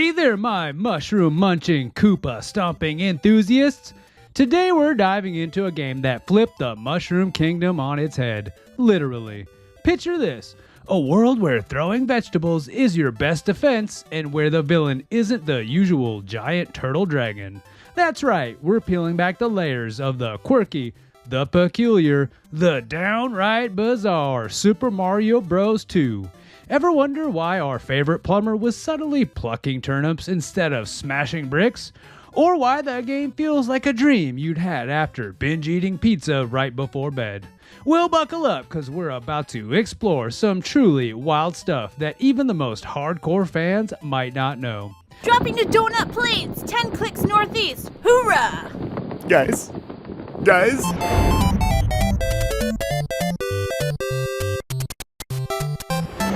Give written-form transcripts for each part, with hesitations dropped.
Hey there, my mushroom-munching, Koopa-stomping enthusiasts! Today we're diving into a game that flipped the Mushroom Kingdom on its head. Literally. Picture this. A world where throwing vegetables is your best defense and where the villain isn't the usual giant turtle dragon. That's right, we're peeling back the layers of the quirky, the peculiar, the downright bizarre Super Mario Bros. 2. Ever wonder why our favorite plumber was subtly plucking turnips instead of smashing bricks? Or why that game feels like a dream you'd had after binge eating pizza right before bed? Well, buckle up, because we're about to explore some truly wild stuff that even the most hardcore fans might not know. Dropping to donut plates, 10 clicks northeast. Hoorah! Guys.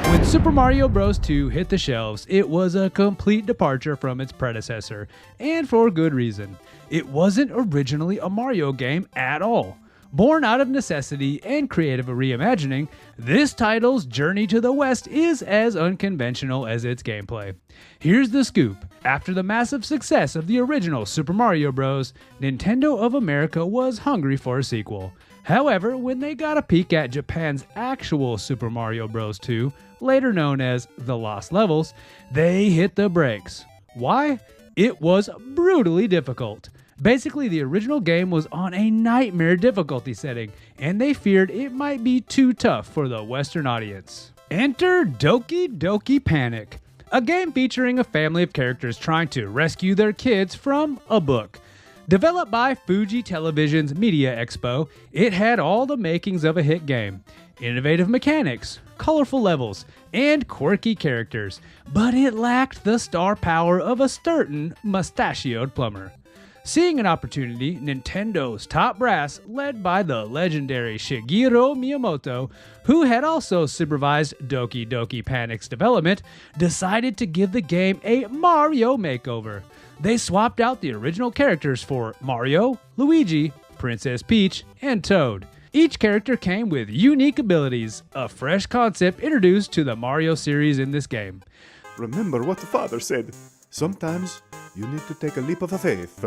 When Super Mario Bros. 2 hit the shelves, it was a complete departure from its predecessor, and for good reason. It wasn't originally a Mario game at all. Born out of necessity and creative reimagining, this title's journey to the West is as unconventional as its gameplay. Here's the scoop. After the massive success of the original Super Mario Bros., Nintendo of America was hungry for a sequel. However, when they got a peek at Japan's actual Super Mario Bros. 2, later known as The Lost Levels, they hit the brakes. Why? It was brutally difficult. Basically, the original game was on a nightmare difficulty setting, and they feared it might be too tough for the Western audience. Enter Doki Doki Panic, a game featuring a family of characters trying to rescue their kids from a book. Developed by Fuji Television's Media Expo, it had all the makings of a hit game. Innovative mechanics, colorful levels, and quirky characters, but it lacked the star power of a certain mustachioed plumber. Seeing an opportunity, Nintendo's top brass, led by the legendary Shigeru Miyamoto, who had also supervised Doki Doki Panic's development, decided to give the game a Mario makeover. They swapped out the original characters for Mario, Luigi, Princess Peach, and Toad. Each character came with unique abilities, a fresh concept introduced to the Mario series in this game. Remember what the father said. Sometimes you need to take a leap of faith.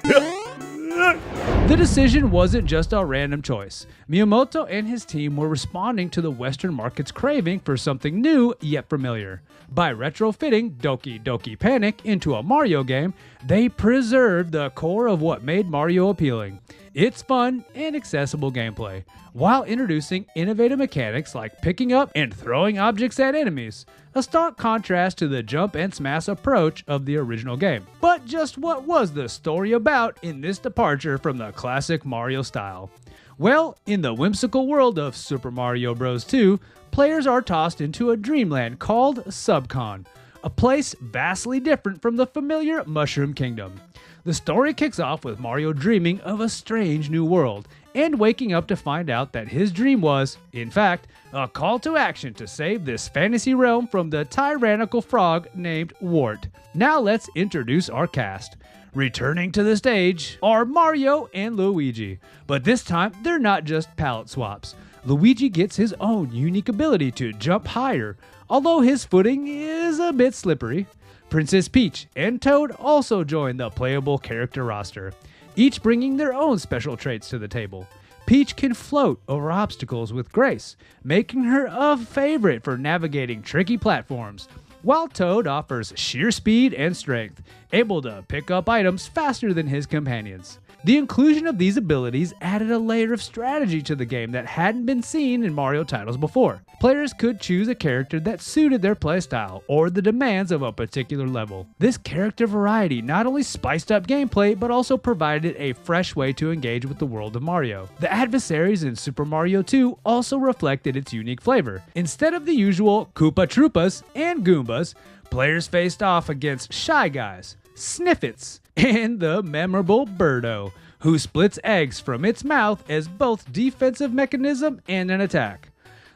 The decision wasn't just a random choice. Miyamoto and his team were responding to the Western market's craving for something new yet familiar. By retrofitting Doki Doki Panic into a Mario game, they preserved the core of what made Mario appealing. Its fun and accessible gameplay, while introducing innovative mechanics like picking up and throwing objects at enemies, a stark contrast to the jump and smash approach of the original game. But just what was the story about in this departure from the classic Mario style? Well, in the whimsical world of Super Mario Bros. 2, players are tossed into a dreamland called Subcon, a place vastly different from the familiar Mushroom Kingdom. The story kicks off with Mario dreaming of a strange new world, and waking up to find out that his dream was, in fact, a call to action to save this fantasy realm from the tyrannical frog named Wart. Now let's introduce our cast. Returning to the stage are Mario and Luigi, but this time they're not just palette swaps. Luigi gets his own unique ability to jump higher, although his footing is a bit slippery. Princess Peach and Toad also join the playable character roster, each bringing their own special traits to the table. Peach can float over obstacles with grace, making her a favorite for navigating tricky platforms, while Toad offers sheer speed and strength, able to pick up items faster than his companions. The inclusion of these abilities added a layer of strategy to the game that hadn't been seen in Mario titles before. Players could choose a character that suited their playstyle or the demands of a particular level. This character variety not only spiced up gameplay, but also provided a fresh way to engage with the world of Mario. The adversaries in Super Mario 2 also reflected its unique flavor. Instead of the usual Koopa Troopas and Goombas, players faced off against Shy Guys, Sniffits, and the memorable Birdo, who splits eggs from its mouth as both defensive mechanism and an attack.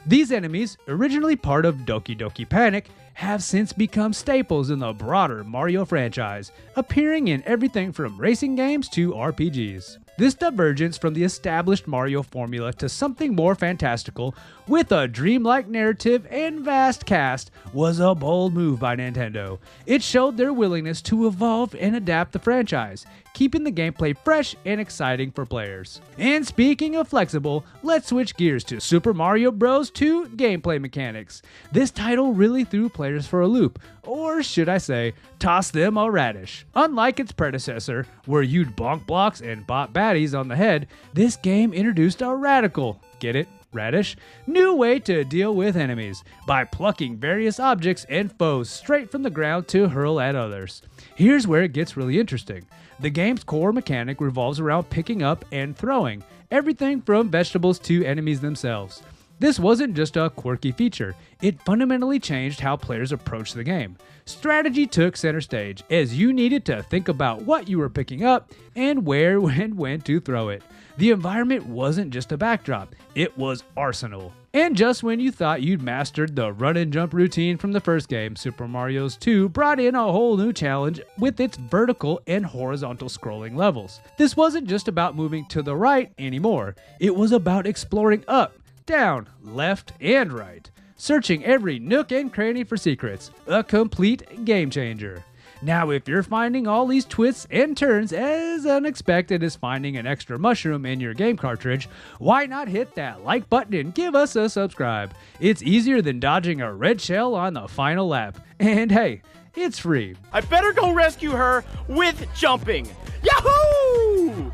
These enemies, originally part of Doki Doki Panic, have since become staples in the broader Mario franchise, appearing in everything from racing games to RPGs. This divergence from the established Mario formula to something more fantastical, with a dreamlike narrative and vast cast, was a bold move by Nintendo. It showed their willingness to evolve and adapt the franchise, keeping the gameplay fresh and exciting for players. And speaking of flexible, let's switch gears to Super Mario Bros. 2 gameplay mechanics. This title really threw players for a loop, or should I say, tossed them a radish. Unlike its predecessor, where you'd bonk blocks and bop baddies on the head, this game introduced a radical, get it? Radish, new way to deal with enemies by plucking various objects and foes straight from the ground to hurl at others. Here's where it gets really interesting. The game's core mechanic revolves around picking up and throwing, everything from vegetables to enemies themselves. This wasn't just a quirky feature, it fundamentally changed how players approached the game. Strategy took center stage, as you needed to think about what you were picking up and where and when to throw it. The environment wasn't just a backdrop, it was arsenal. And just when you thought you'd mastered the run and jump routine from the first game, Super Mario 2 brought in a whole new challenge with its vertical and horizontal scrolling levels. This wasn't just about moving to the right anymore, it was about exploring up, down, left, and right, searching every nook and cranny for secrets, a complete game changer. Now, if you're finding all these twists and turns as unexpected as finding an extra mushroom in your game cartridge, why not hit that like button and give us a subscribe? It's easier than dodging a red shell on the final lap. And hey, it's free. I better go rescue her with jumping. Yahoo!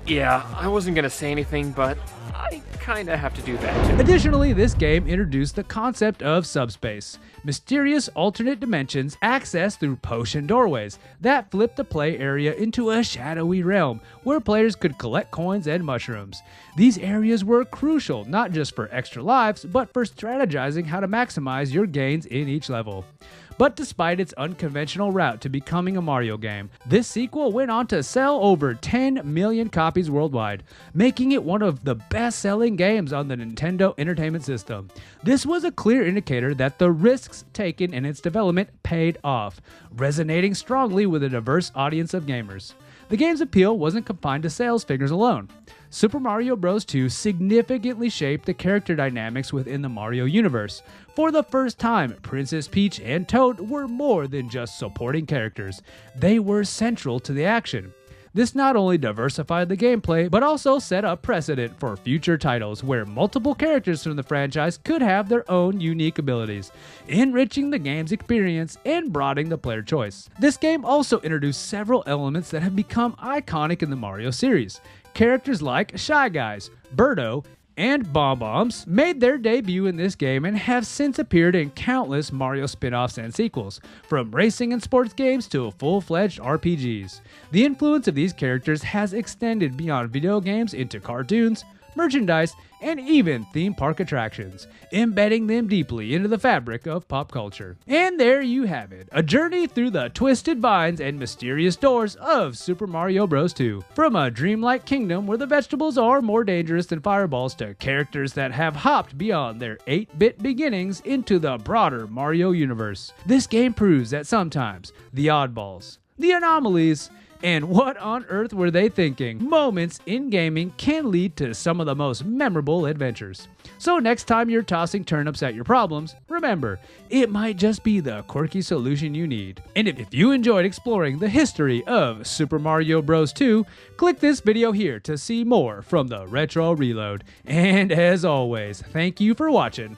Yeah, I wasn't gonna say anything, but I kinda have to do that too. Additionally, this game introduced the concept of subspace, mysterious alternate dimensions accessed through potion doorways that flipped the play area into a shadowy realm where players could collect coins and mushrooms. These areas were crucial not just for extra lives, but for strategizing how to maximize your gains in each level. But despite its unconventional route to becoming a Mario game, this sequel went on to sell over 10 million copies worldwide, making it one of the best-selling games on the Nintendo Entertainment System. This was a clear indicator that the risks taken in its development paid off, resonating strongly with a diverse audience of gamers. The game's appeal wasn't confined to sales figures alone. Super Mario Bros. 2 significantly shaped the character dynamics within the Mario universe. For the first time, Princess Peach and Toad were more than just supporting characters. They were central to the action. This not only diversified the gameplay, but also set a precedent for future titles where multiple characters from the franchise could have their own unique abilities, enriching the game's experience and broadening the player choice. This game also introduced several elements that have become iconic in the Mario series. Characters like Shy Guys, Birdo, and Bomb-Bombs made their debut in this game and have since appeared in countless Mario spin-offs and sequels, from racing and sports games to full-fledged RPGs. The influence of these characters has extended beyond video games into cartoons, merchandise, and even theme park attractions, embedding them deeply into the fabric of pop culture. And there you have it, a journey through the twisted vines and mysterious doors of Super Mario Bros. 2. From a dreamlike kingdom where the vegetables are more dangerous than fireballs to characters that have hopped beyond their 8-bit beginnings into the broader Mario universe. This game proves that sometimes the oddballs, the anomalies, and what on earth were they thinking? Moments in gaming can lead to some of the most memorable adventures. So next time you're tossing turnips at your problems, remember, it might just be the quirky solution you need. And if you enjoyed exploring the history of Super Mario Bros. 2, click this video here to see more from the Retro Reload. And as always, thank you for watching.